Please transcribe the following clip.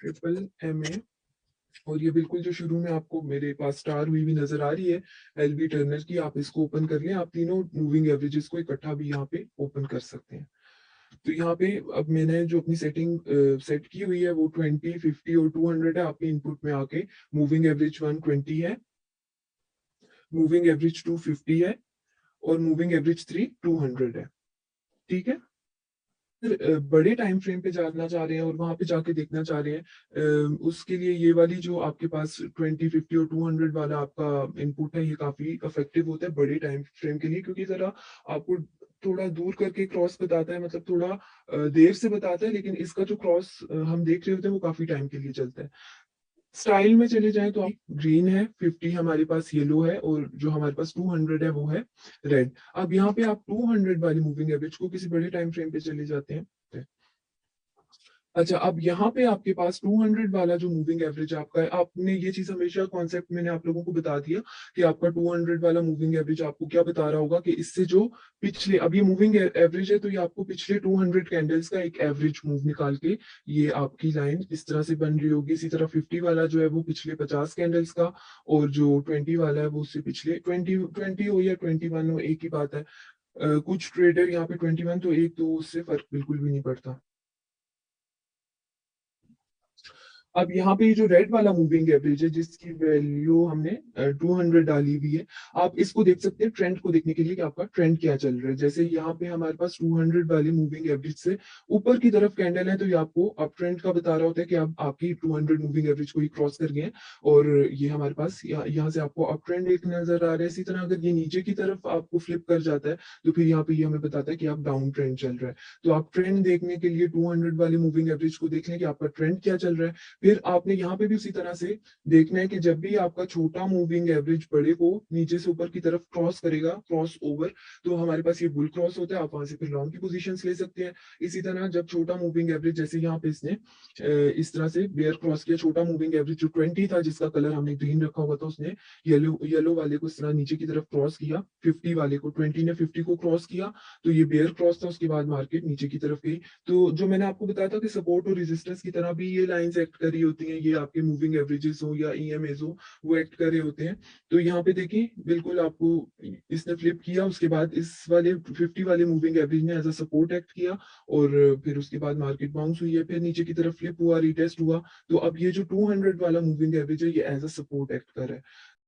Triple M A, और ये बिल्कुल जो शुरू में आपको मेरे पास स्टार हुई भी नजर आ रही है एलबी टर्नर की, आप इसको ओपन कर लें। आप तीनों मूविंग एवरेजेस को इकट्ठा भी यहाँ पे ओपन कर सकते हैं। तो यहाँ पे अब मैंने जो अपनी सेटिंग सेट की हुई है वो 20, 50 और 200 है। आपके इनपुट में आके मूविंग एवरेज 120 है, मूविंग एवरेज 250 है, और मूविंग एवरेज 200 है। ठीक है। फिर बड़े टाइम फ्रेम पे जाना चाह रहे हैं और वहां पे जाके देखना चाह रहे हैं, उसके लिए ये वाली जो आपके पास 20, 50 और 200 वाला आपका इनपुट है, ये काफी इफेक्टिव होता है बड़े टाइम फ्रेम के लिए, क्योंकि जरा आपको थोड़ा दूर करके क्रॉस बताता है, मतलब थोड़ा देर से बताता है, लेकिन इसका जो क्रॉस हम देख रहे होते हैं वो काफी टाइम के लिए चलता है। स्टाइल में चले जाएं तो आप ग्रीन है, 50 हमारे पास येलो है, और जो हमारे पास 200 है वो है रेड। अब यहाँ पे आप 200 वाली मूविंग एवरेज को किसी बड़े टाइम फ्रेम पे चले जाते हैं। अच्छा, अब यहाँ पे आपके पास 200 वाला जो मूविंग एवरेज आपका है, आपने ये चीज हमेशा कॉन्सेप्ट मैंने आप लोगों को बता दिया कि आपका 200 वाला मूविंग एवरेज आपको क्या बता रहा होगा कि इससे जो पिछले, अब ये मूविंग एवरेज है तो ये आपको पिछले 200 कैंडल्स का एक एवरेज मूव निकाल के ये आपकी लाइन इस तरह से बन रही होगी। इसी तरह 50 वाला जो है वो पिछले 50 कैंडल्स का, और जो 20 वाला है वो उससे पिछले 20 हो या 21 हो, एक ही बात है। कुछ ट्रेडर यहाँ पे 21 तो एक, तो उससे फर्क बिल्कुल भी नहीं पड़ता। अब यहाँ पे जो रेड वाला मूविंग एवरेज है जिसकी वैल्यू हमने 200 डाली हुई है, आप इसको देख सकते हैं ट्रेंड को देखने के लिए कि आपका ट्रेंड क्या चल रहा है। जैसे यहाँ पे हमारे पास 200 वाली मूविंग एवरेज से ऊपर की तरफ कैंडल है, तो ये आपको अप ट्रेंड का बता रहा होता है कि आप आपकी 200 मूविंग एवरेज को ही क्रॉस कर गए हैं, और ये हमारे पास यहाँ से आपको अप ट्रेंड एक नजर आ रहा है। इसी तरह अगर ये नीचे की तरफ आपको फ्लिप कर जाता है तो फिर यहाँ पे ये हमें बताता है कि आप डाउन ट्रेंड चल रहा है। तो आप ट्रेंड देखने के लिए 200 वाली मूविंग एवरेज को देख लें कि आपका ट्रेंड क्या चल रहा है। फिर आपने यहाँ पे भी उसी तरह से देखना है कि जब भी आपका छोटा मूविंग एवरेज बड़े को नीचे से ऊपर की तरफ क्रॉस करेगा, क्रॉस ओवर, तो हमारे पास ये बुल क्रॉस होता है, आप वहां से फिर लॉन्ग की पोजीशंस ले सकते हैं। इसी तरह जब छोटा मूविंग एवरेज, जैसे यहाँ पे इसने इस तरह से बेयर क्रॉस किया, छोटा मूविंग एवरेज जो 20 था जिसका कलर हमने ग्रीन रखा हुआ था, उसने येलो येलो वाले को इस तरह नीचे की तरफ क्रॉस किया, 50 वाले को, 20 ने 50 को क्रॉस किया, तो ये बेयर क्रॉस था। उसके बाद मार्केट नीचे की तरफ गई। तो जो मैंने आपको बताया था कि सपोर्ट और रेजिस्टेंस की तरह भी ये लाइंस एक्ट कर रही होती हैं, ये आपके मूविंग एवरेजेस हो या ईएमएस हो, वो एक्ट कर रहे होते हैं। तो यहाँ पे देखिए बिल्कुल आपको इसने फ्लिप किया, उसके बाद इस वाले 50 वाले मूविंग एवरेज ने एज अ सपोर्ट एक्ट किया, और फिर उसके बाद मार्केट बाउंस हुई है, फिर नीचे की तरफ फ्लिप हुआ, रिटेस्ट हुआ। तो अब ये जो 200 वाला मूविंग एवरेज है ये एज अ सपोर्ट एक्ट कर रहा है।